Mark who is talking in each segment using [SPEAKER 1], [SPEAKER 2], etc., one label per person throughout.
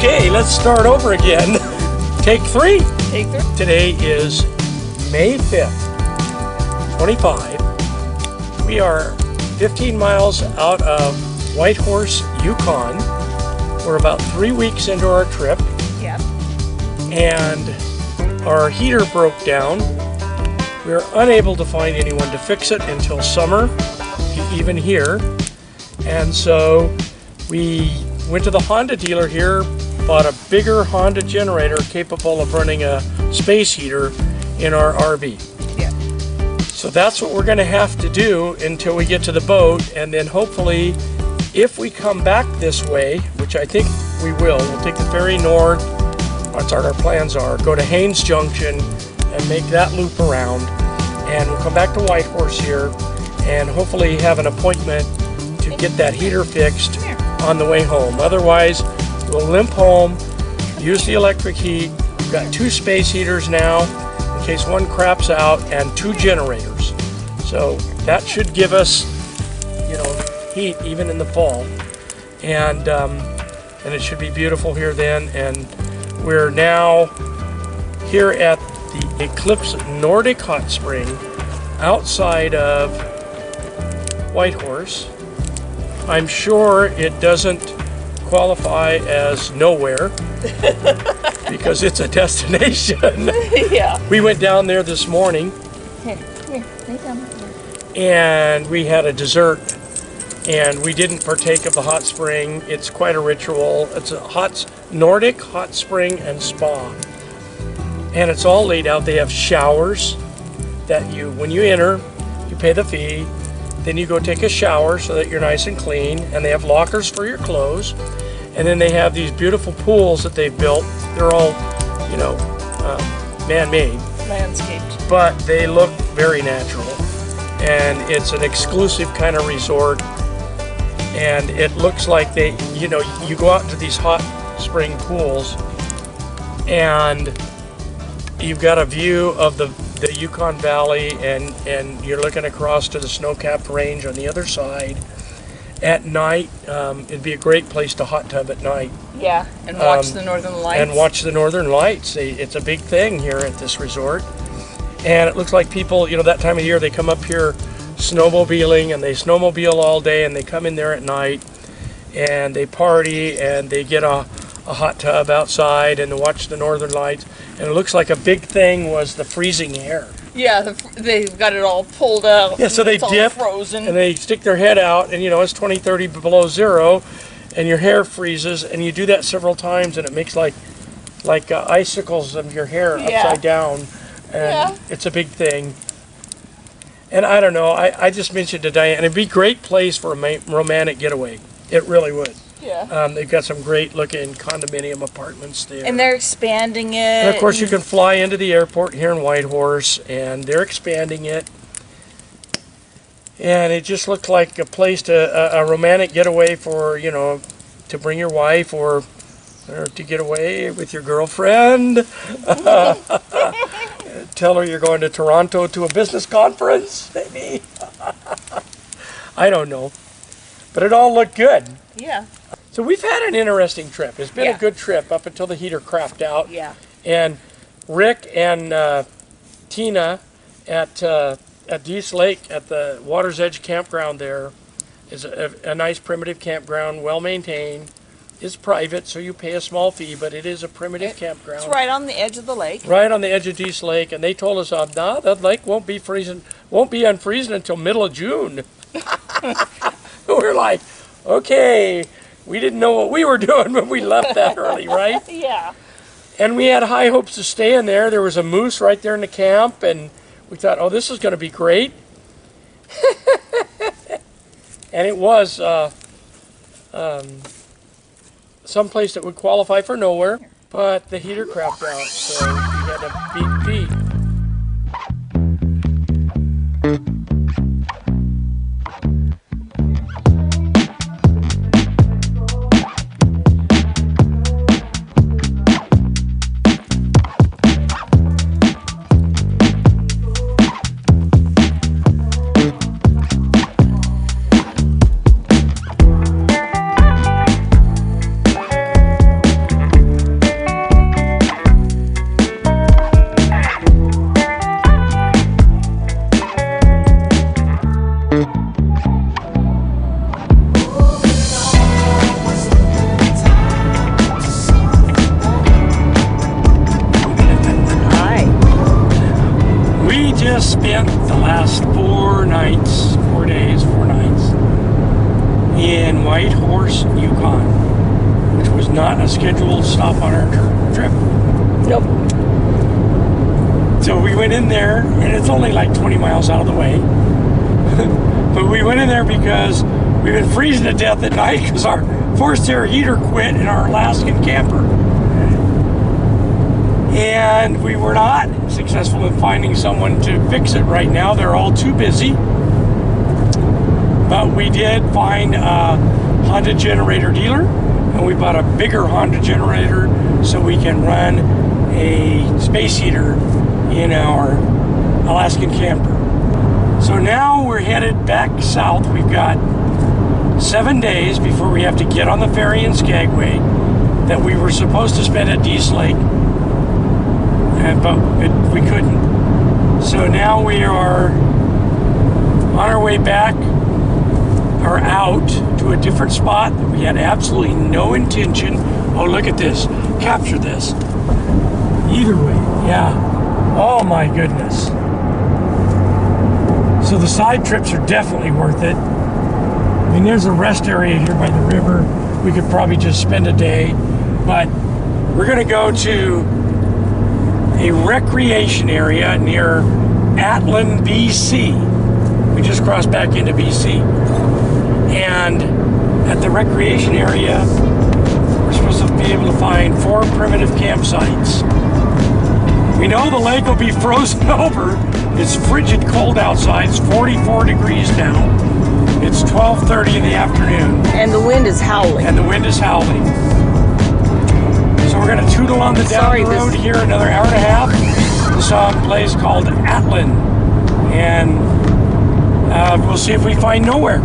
[SPEAKER 1] Okay, let's start over again. Take three.
[SPEAKER 2] Take three.
[SPEAKER 1] Today is May 5th, 25. We are 15 miles out of Whitehorse, Yukon. We're about 3 weeks into our trip.
[SPEAKER 2] Yep.
[SPEAKER 1] And our heater broke down. We were unable to find anyone to fix it until summer, even here. And so we went to the Honda dealer here, bought a bigger Honda generator capable of running a space heater in our RV.
[SPEAKER 2] Yeah.
[SPEAKER 1] So that's what we're going to have to do until we get to the boat, and then hopefully if we come back this way, which I think we will, we'll take the ferry north, that's what our plans are, go to Haines Junction and make that loop around, and we'll come back to Whitehorse here and hopefully have an appointment to get that heater fixed on the way home. Otherwise, we'll limp home, use the electric heat. We've got 2 space heaters now in case one craps out, and 2 generators. So that should give us, heat even in the fall. And it should be beautiful here then. And we're now here at the Eclipse Nordic Hot Spring outside of Whitehorse. I'm sure it doesn't qualify as nowhere because it's a destination.
[SPEAKER 2] Yeah.
[SPEAKER 1] We went down there this morning.
[SPEAKER 2] Here, lay down.
[SPEAKER 1] And we had a dessert, and we didn't partake of the hot spring. It's quite a ritual. It's a Nordic hot spring and spa, and it's all laid out. They have showers that when you enter, you pay the fee. Then you go take a shower so that you're nice and clean, and they have lockers for your clothes. And then they have these beautiful pools that they've built. They're all, man-made.
[SPEAKER 2] Landscaped.
[SPEAKER 1] But they look very natural. And it's an exclusive kind of resort. And it looks like you go out to these hot spring pools and you've got a view of the Yukon Valley, and you're looking across to the snow-capped range on the other side. At night, it'd be a great place to hot tub at night.
[SPEAKER 2] Yeah, and watch the northern lights.
[SPEAKER 1] And watch the northern lights. It's a big thing here at this resort. And it looks like people, that time of year, they come up here snowmobiling, and they snowmobile all day, and they come in there at night, and they party, and they get a hot tub outside and watch the northern lights. And it looks like a big thing was the freezing air.
[SPEAKER 2] Yeah, they've got it all pulled out.
[SPEAKER 1] Yeah, so they dip
[SPEAKER 2] frozen.
[SPEAKER 1] And they stick their head out, and it's 20, 30 below zero, and your hair freezes, and you do that several times, and it makes like icicles of your hair upside down, and it's a big thing. And I don't know, I just mentioned to Diane, it'd be a great place for a romantic getaway. It really would.
[SPEAKER 2] Yeah.
[SPEAKER 1] They've got some great looking condominium apartments there.
[SPEAKER 2] And they're expanding it.
[SPEAKER 1] And of course you can fly into the airport here in Whitehorse, and they're expanding it. And it just looked like a place a romantic getaway for, to bring your wife or to get away with your girlfriend. Tell her you're going to Toronto to a business conference, maybe. I don't know. But it all looked good.
[SPEAKER 2] Yeah.
[SPEAKER 1] So we've had an interesting trip. It's been a good trip up until the heater crapped out.
[SPEAKER 2] Yeah.
[SPEAKER 1] And Rick and Tina at Dease Lake at the Water's Edge campground there is a nice primitive campground, well maintained. It's private, so you pay a small fee, but it is a primitive campground.
[SPEAKER 2] It's right on the edge of the lake.
[SPEAKER 1] Right on the edge of Dease Lake, and they told us, the lake won't be unfreezing until middle of June. We're like, okay, we didn't know what we were doing when we left that early, right?
[SPEAKER 2] Yeah.
[SPEAKER 1] And we had high hopes of staying there. There was a moose right there in the camp, and we thought, this is going to be great. And it was someplace that would qualify for nowhere, but the heater crapped out, so we had to beat Pete. last 4 nights, 4 days, 4 nights in White Horse, Yukon, which was not a scheduled stop on our trip.
[SPEAKER 2] Nope.
[SPEAKER 1] So we went in there, and it's only like 20 miles out of the way. But we went in there because we've been freezing to death at night because our forced air heater quit in our Alaskan camper. And we were not successful in finding someone to fix it right now. They're all too busy. But we did find a Honda generator dealer, and we bought a bigger Honda generator so we can run a space heater in our Alaskan camper. So now we're headed back south. We've got 7 days before we have to get on the ferry in Skagway that we were supposed to spend at Dease Lake, but we couldn't. So now we are on our way back, or out to a different spot that we had absolutely no intention. Oh, look at this. Capture this. Either way, yeah. Oh my goodness. So the side trips are definitely worth it. I mean, there's a rest area here by the river. We could probably just spend a day, but we're gonna go to a recreation area near Atlin, BC. We just crossed back into BC. And at the recreation area, we're supposed to be able to find 4 primitive campsites. We know the lake will be frozen over. It's frigid cold outside. It's 44 degrees now. It's 12:30 in the afternoon.
[SPEAKER 2] And the wind is howling.
[SPEAKER 1] And the wind is howling. So we're going to tootle on the down the road here another hour and a half to some place called Atlin. And we'll see if we find nowhere.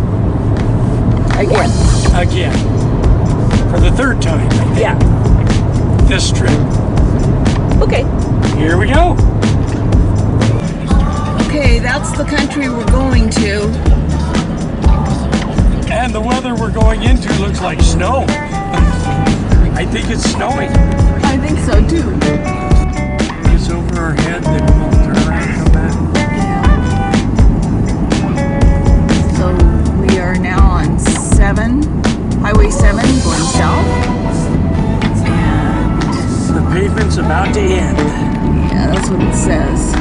[SPEAKER 1] Again. For the 3rd time.
[SPEAKER 2] Yeah.
[SPEAKER 1] This trip.
[SPEAKER 2] Okay.
[SPEAKER 1] Here we go.
[SPEAKER 2] Okay, that's the country we're going to.
[SPEAKER 1] And the weather we're going into looks like snow. I think it's snowing.
[SPEAKER 2] I think so too.
[SPEAKER 1] It's over our head, then we'll turn around and come back.
[SPEAKER 2] So we are now on Highway 7 going south. And
[SPEAKER 1] The pavement's about to end.
[SPEAKER 2] yeah, that's what it says.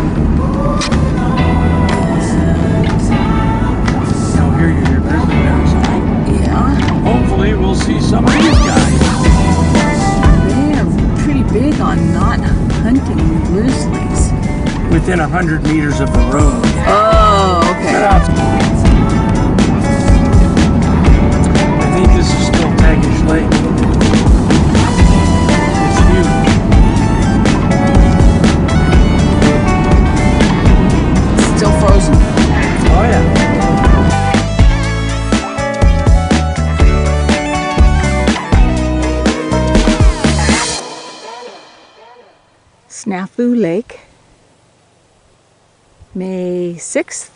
[SPEAKER 1] Now here you hear grizzly bears.
[SPEAKER 2] Yeah.
[SPEAKER 1] Hopefully we'll see some of these guys.
[SPEAKER 2] They are pretty big on not hunting grizzlies.
[SPEAKER 1] Within 100 meters of the road.
[SPEAKER 2] Oh, okay.
[SPEAKER 1] Get out. I think this is still Tagish Lake. It's huge.
[SPEAKER 2] Still frozen.
[SPEAKER 1] Oh yeah.
[SPEAKER 2] Snafu Lake, May 6th.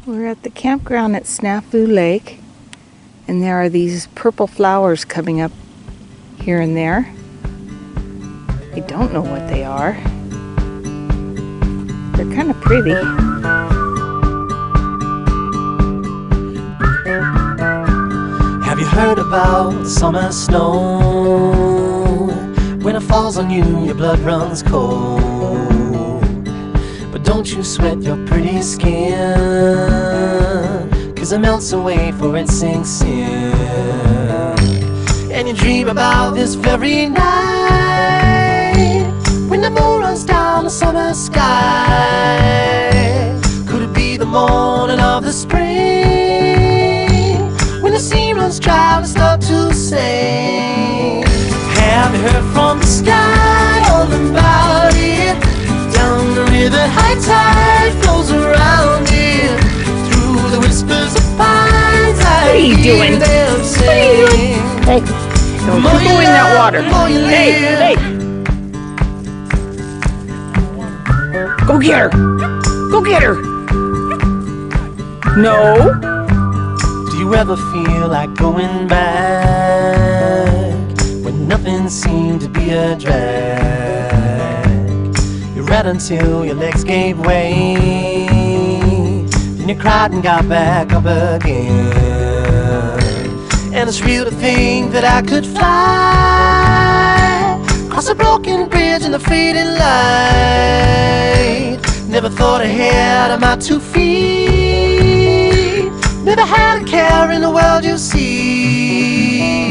[SPEAKER 2] We're at the campground at Snafu Lake, and there are these purple flowers coming up here and there. I don't know what they are. They're kind of pretty.
[SPEAKER 3] Have you heard about summer snow? When it falls on you, your blood runs cold. But don't you sweat your pretty skin, 'cause it melts away for it sinks in. And you dream about this very night, when the moon runs down the summer sky. Could it be the morning of the spring, when the sea runs dry and start to sing? Have you heard from the sky all about it? Down the river, high tide flows around it. Through the whispers of pines,
[SPEAKER 2] What are you doing? What are you doing? Hey, don't go in that water. Hey, hey. Go get her. Go get her. No.
[SPEAKER 3] Do you ever feel like going back, when nothing seemed to be a drag? ran until your legs gave way. Then you cried and got back up again. And it's real to think that I could fly across a broken bridge in the fading light. Never thought ahead of my 2 feet. Never had a care in the world, you see.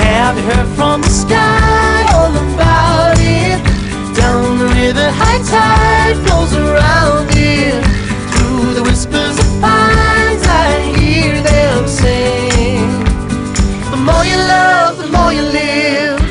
[SPEAKER 3] Have you heard from the sky all about it? Down the river, high tide flows around it. Through the whispers of pines, I hear them sing. The more you love, the more you live.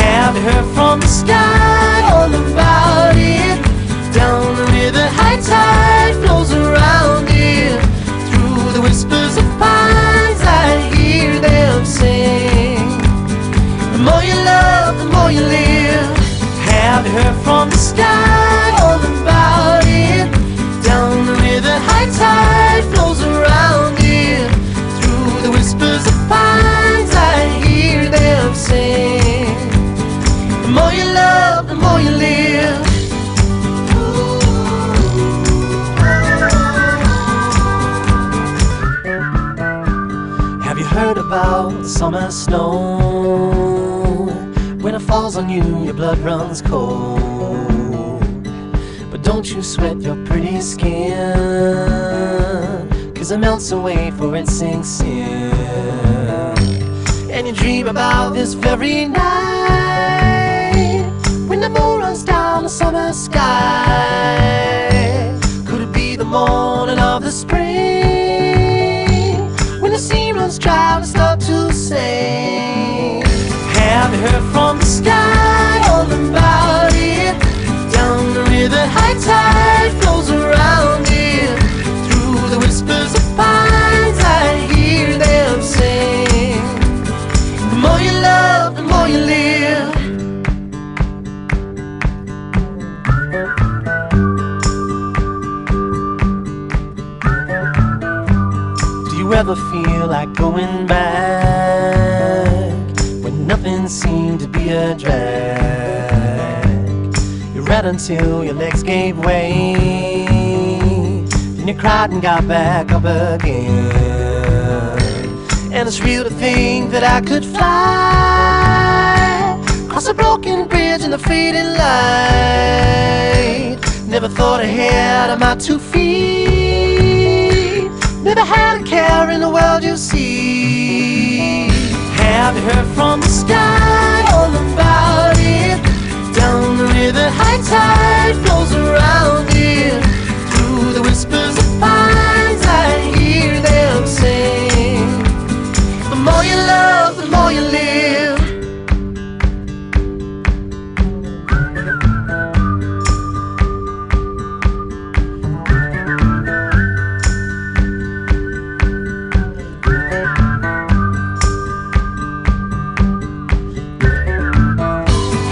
[SPEAKER 3] Have you heard from the sky all about it? Down the river, high tide flows around it. Through the whispers of pines, I hear them sing. The more you love, the more you live. Have you heard from the sky all about it? Down the river, high tide flows around it. Through the whispers of pines, I hear them sing. The more you love, the more you live. Have you heard about the summer snow? When it falls on you, your blood runs cold. But don't you sweat your pretty skin, 'cause it melts away for it sinks in. And you dream about this very night, when the moon runs down the summer sky. Could it be the morning of the spring, when the sea runs dry and start to sing? Have you heard from the sky all about it? Down the river, high tide flows around it. Through the whispers of pines, I hear them sing. The more you love, the more you live. Do you ever feel like going back when nothing seemed to be a drag? You ran until your legs gave way. Then you cried and got back up again. And it's real to think that I could fly across a broken bridge in the fading light. Never thought ahead of my 2 feet. Never had a care in the world, you see. Have you heard from the sky all about it? Down the river, high tide flows around it. Through the whispers of pines, I hear them sing. The more you love, the more you live.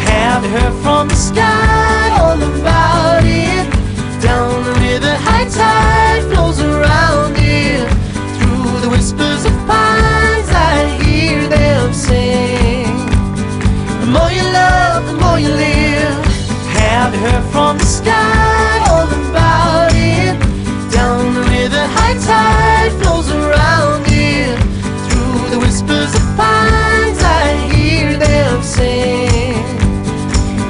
[SPEAKER 3] Have you heard from the sky all about it? Down the river, high tide flows around it. Through the whispers of pines, I hear them sing. The more you love, the more you live. Have you heard from the sky all about it? Down the river, high tide flows around it. Through the whispers of pines, I hear them sing.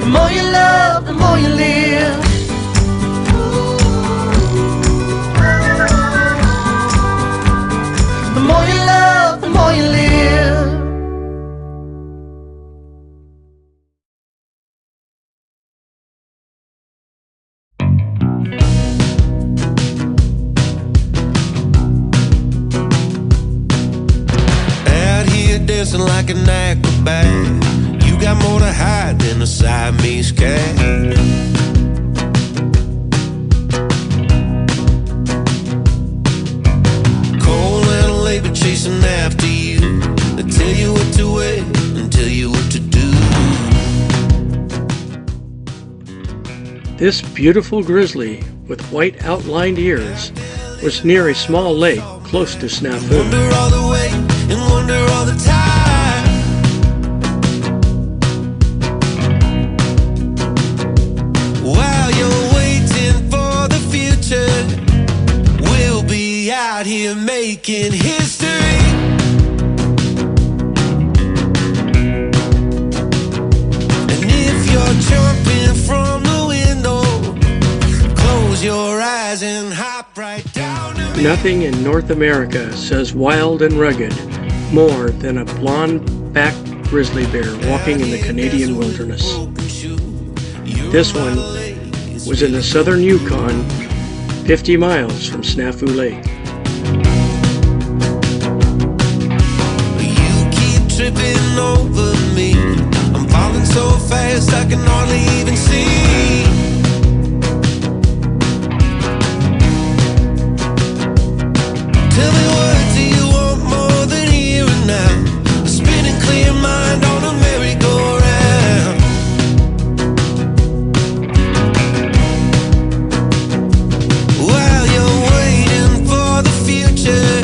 [SPEAKER 3] The more you love, the more you live. The more you love, the more you live.
[SPEAKER 4] Out here dancing like an acrobat. You got more to hide than a Siamese cat. Cold and labor chasing after you. They tell you what to wear and tell you what to do.
[SPEAKER 1] This beautiful grizzly with white outlined ears was near a small lake close to Snafu.
[SPEAKER 4] Wonder all the way and wonder all the time. While you're waiting for the future, we'll be out here making history. And if you're jumping from the window, close your eyes and hop right down to me.
[SPEAKER 1] Nothing in North America says wild and rugged more than a blonde-backed grizzly bear walking in the Canadian wilderness. This one was in the southern Yukon, 50 miles from Snafu Lake.
[SPEAKER 4] You keep tripping over me. I'm falling so fast I can hardly even see. Tell me, what do you want more than here and now? A spinning clear mind on a merry-go-round. While you're waiting for the future,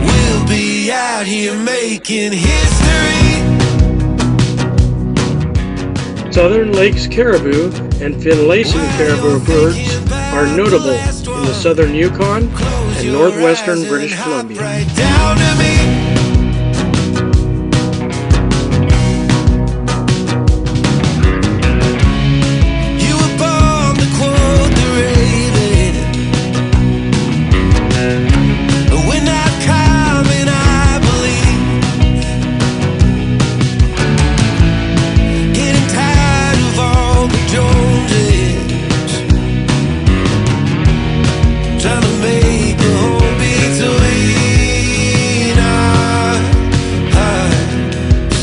[SPEAKER 4] we'll be out here making history.
[SPEAKER 1] Southern Lakes caribou and Finlayson caribou birds are notable in the southern Yukon and northwestern British Columbia.
[SPEAKER 4] Right down to me. You were born to quote the raven. We're not coming, I believe. Getting tired of all the Joneses, trying to make a home between our hearts.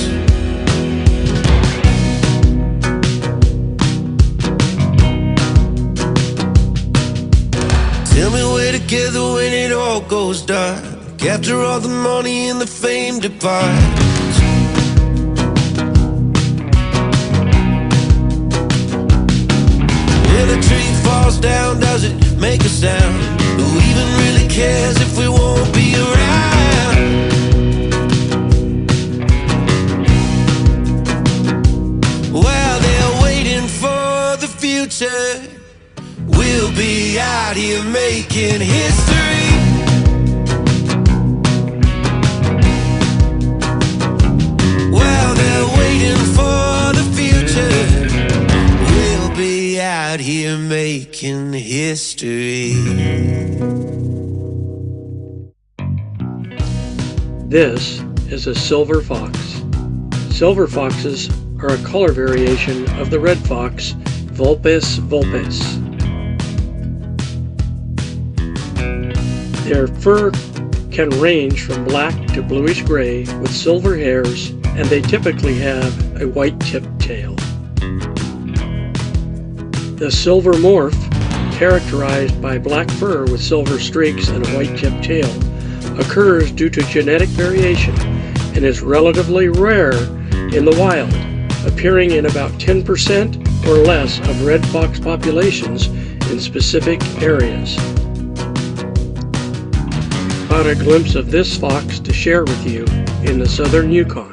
[SPEAKER 4] Tell me we're together when it all goes dark, after all the money and the fame departs. When a tree falls down, does it make a sound? Who even really cares if we won't be around? While they're waiting for the future, we'll be out here making history. While they're waiting for the future, we'll be out here making history.
[SPEAKER 1] This is a silver fox. Silver foxes are a color variation of the red fox, Vulpes vulpes. Their fur can range from black to bluish gray with silver hairs, and they typically have a white-tipped tail. The silver morph, characterized by black fur with silver streaks and a white-tipped tail, occurs due to genetic variation and is relatively rare in the wild, appearing in about 10% or less of red fox populations in specific areas. Caught a glimpse of this fox to share with you in the southern Yukon.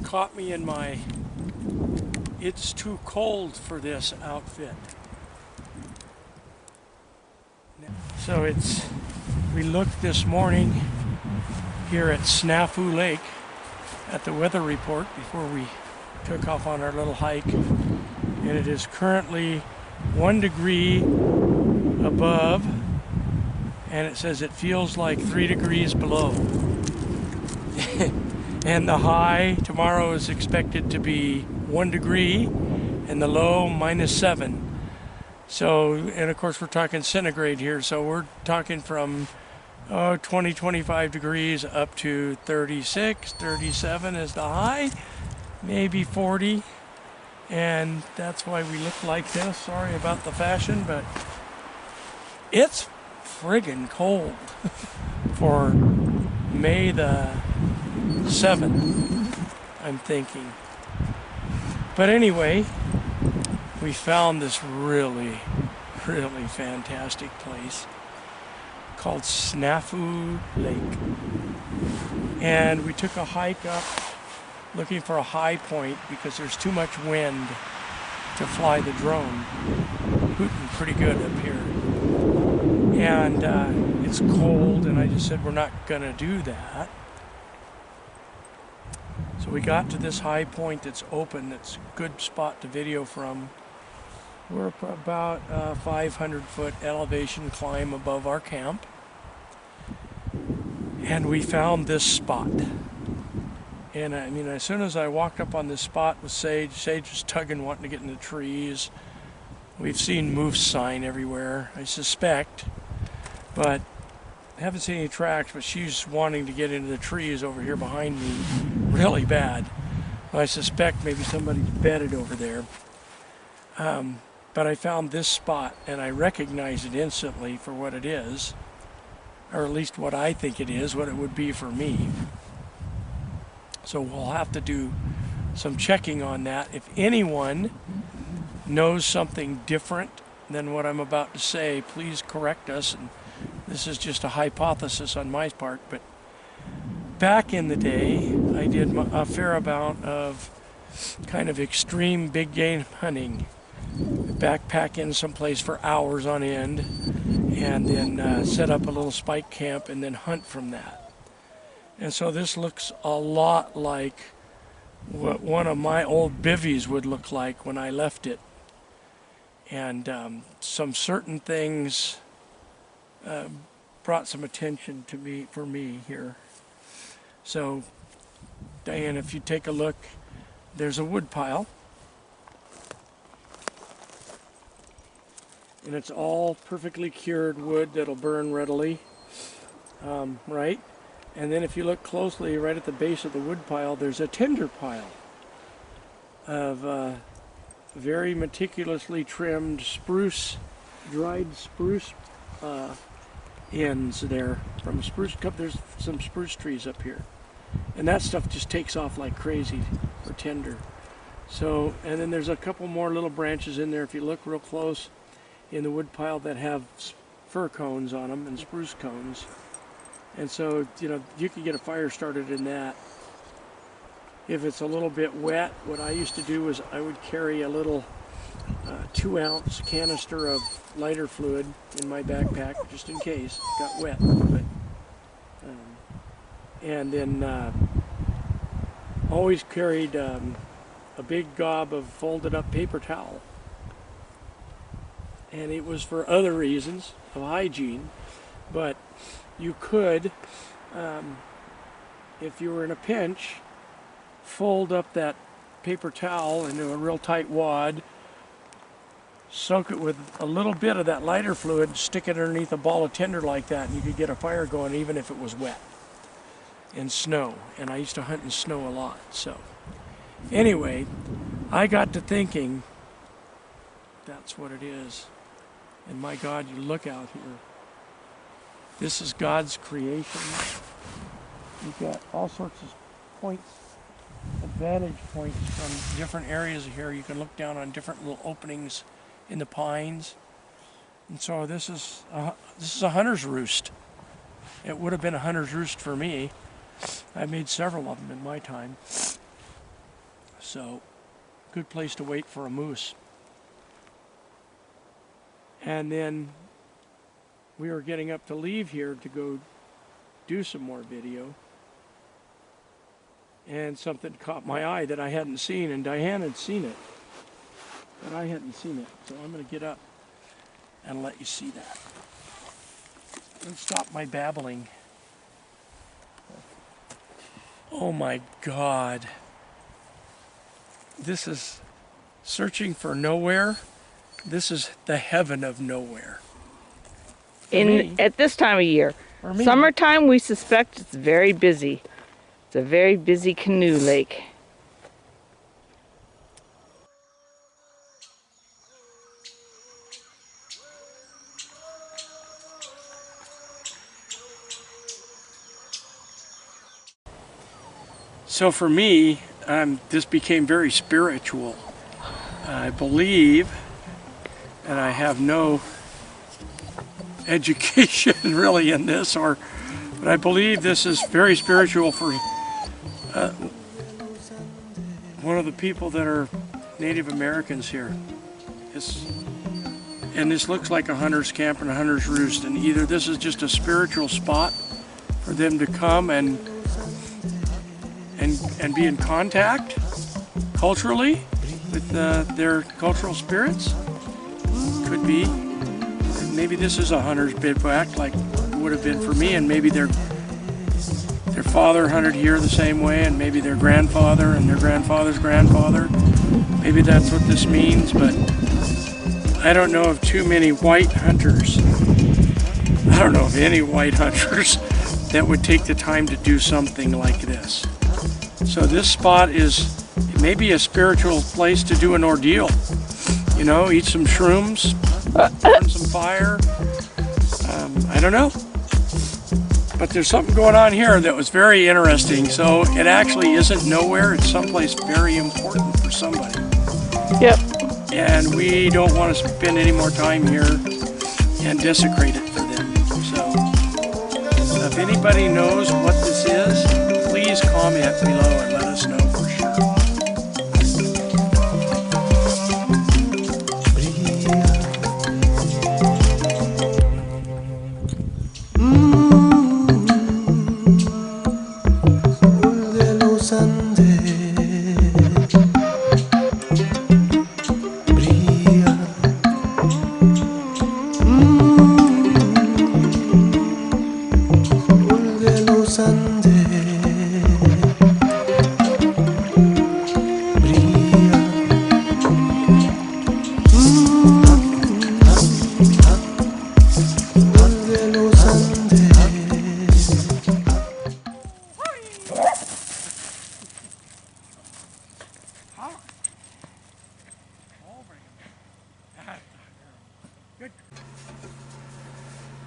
[SPEAKER 1] Caught me in my it's too cold for this outfit. So we looked this morning here at Snafu Lake at the weather report before we took off on our little hike, and it is currently 1 degree above, and it says it feels like 3 degrees below. And the high tomorrow is expected to be 1 degree and the low -7. So, and of course we're talking centigrade here, so we're talking from 20, 25 degrees up to 36, 37 is the high, maybe 40. And that's why we look like this. Sorry about the fashion, but it's friggin' cold for May the 7th, I'm thinking. But anyway, we found this really, really fantastic place called Snafu Lake. And we took a hike up looking for a high point because there's too much wind to fly the drone. Hooting pretty good up here. And it's cold, and I just said we're not gonna do that. So we got to this high point that's open, that's a good spot to video from. We're about 500-foot elevation climb above our camp. And we found this spot. And I mean, as soon as I walked up on this spot with Sage was tugging, wanting to get in the trees. We've seen moose sign everywhere, I suspect, but I haven't seen any tracks, but she's wanting to get into the trees over here behind me really bad. I suspect maybe somebody's bedded over there. But I found this spot, and I recognized it instantly for what it is, or at least what I think it is, what it would be for me. So we'll have to do some checking on that. If anyone knows something different than what I'm about to say, please correct us. And this is just a hypothesis on my part, but back in the day, I did a fair amount of kind of extreme big game hunting. Backpack in someplace for hours on end, and then set up a little spike camp and then hunt from that. And so this looks a lot like what one of my old bivvies would look like when I left it. And some certain things brought some attention to me, for me here. So, Diane, if you take a look, there's a wood pile. And it's all perfectly cured wood that'll burn readily, right? And then if you look closely, right at the base of the wood pile, there's a tinder pile of very meticulously trimmed spruce, dried spruce ends there from a spruce cup. There's some spruce trees up here, and that stuff just takes off like crazy for tinder. So, and then there's a couple more little branches in there if you look real close in the wood pile that have fir cones on them and spruce cones. And so, you know, you can get a fire started in that. If it's a little bit wet, what I used to do was I would carry a little 2-ounce canister of lighter fluid in my backpack just in case it got wet. But, and then always carried a big gob of folded up paper towel. And it was for other reasons of hygiene, but you could, if you were in a pinch, fold up that paper towel into a real tight wad, soak it with a little bit of that lighter fluid, stick it underneath a ball of tinder like that, and you could get a fire going even if it was wet and snow. And I used to hunt in snow a lot. So anyway, I got to thinking, that's what it is. And my God, you look out here. This is God's creation. You've got all sorts of points, vantage points from different areas here. You can look down on different little openings in the pines. And so this is a hunter's roost. It would have been a hunter's roost for me. I made several of them in my time. So, good place to wait for a moose. And then we were getting up to leave here to go do some more video. And something caught my eye that I hadn't seen, and Diane had seen it. But I hadn't seen it. So I'm going to get up and let you see that. And stop my babbling. Oh my God. This is searching for nowhere. This is the heaven of nowhere.
[SPEAKER 2] At this time of year.
[SPEAKER 1] For me.
[SPEAKER 2] Summertime, we suspect it's very busy. It's a very busy canoe lake.
[SPEAKER 1] So for me, this became very spiritual. I believe, and I have no education really in this, but I believe this is very spiritual for one of the people that are Native Americans here. And this looks like a hunter's camp and a hunter's roost, and either this is just a spiritual spot for them to come and be in contact culturally with their cultural spirits. Could be. And maybe this is a hunter's bivouac like it would have been for me, and maybe their father hunted here the same way, and maybe their grandfather and their grandfather's grandfather. Maybe that's what this means, but I don't know of too many white hunters. I don't know of any white hunters that would take the time to do something like this. So this spot is maybe a spiritual place to do an ordeal. You know, eat some shrooms, burn some fire. I don't know. But there's something going on here that was very interesting. So it actually isn't nowhere. It's someplace very important for somebody.
[SPEAKER 2] Yep.
[SPEAKER 1] And we don't want to spend any more time here and desecrate it for them. So if anybody knows what this is, please comment below and let us know for sure.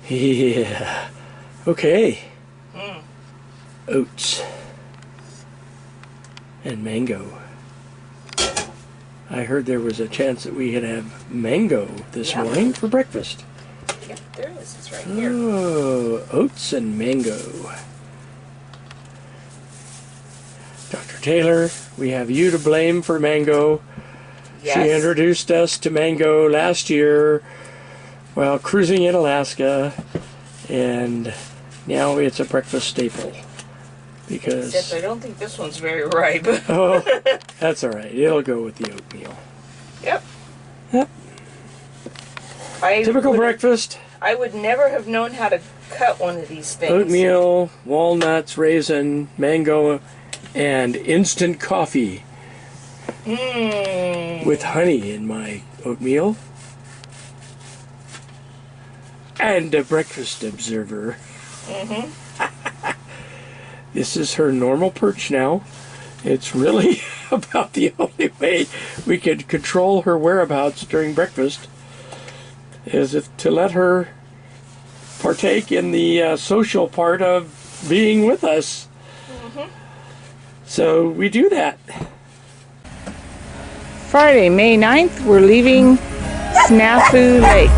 [SPEAKER 1] Yeah. Okay. Oats. And mango. I heard there was a chance that we could have mango this morning for breakfast.
[SPEAKER 2] Yep, there is. It's right here.
[SPEAKER 1] Oh, oats and mango. Dr. Taylor, we have you to blame for mango.
[SPEAKER 2] Yes.
[SPEAKER 1] She introduced us to mango last year while cruising in Alaska, and now it's a breakfast staple. Because
[SPEAKER 2] Except I don't think this one's very ripe.
[SPEAKER 1] oh, that's all right. It'll go with the oatmeal.
[SPEAKER 2] Yep.
[SPEAKER 1] Yep. Typical breakfast.
[SPEAKER 2] I would never have known how to cut one of these things.
[SPEAKER 1] Oatmeal, walnuts, raisin, mango, and instant coffee. With honey in my oatmeal. And a breakfast observer. This is her normal perch now. It's really about the only way we could control her whereabouts during breakfast is to let her partake in the social part of being with us. So we do that.
[SPEAKER 2] Friday, May 9th, we're leaving Snafu Lake.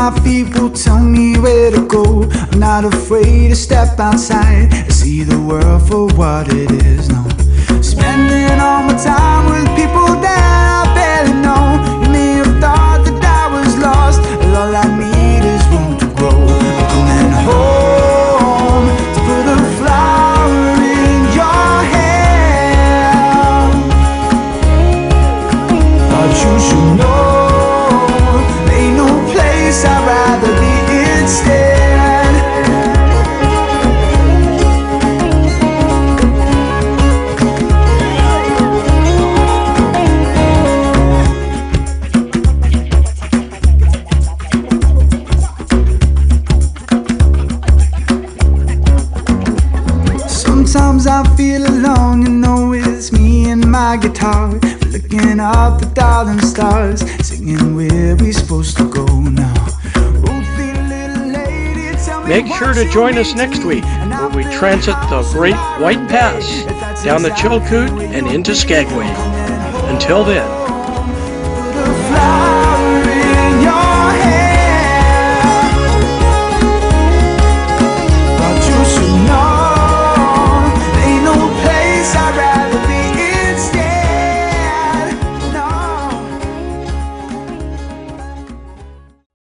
[SPEAKER 3] my feet will tell me where to go. I'm not afraid to step outside and see the world for what it is. No, spending all my time with people that I barely know. You may have thought that I was lost, but all I need is room to grow. I'm coming home to put a flower in your hand. Thought you should know, ain't no place I'd rather be instead. Sometimes I feel alone, you know it's me and my guitar. We're looking up the darling stars, singing where we supposed to go now.
[SPEAKER 1] Make sure to join us next week where we transit the Great White Pass down the Chilkoot and into Skagway. Until then,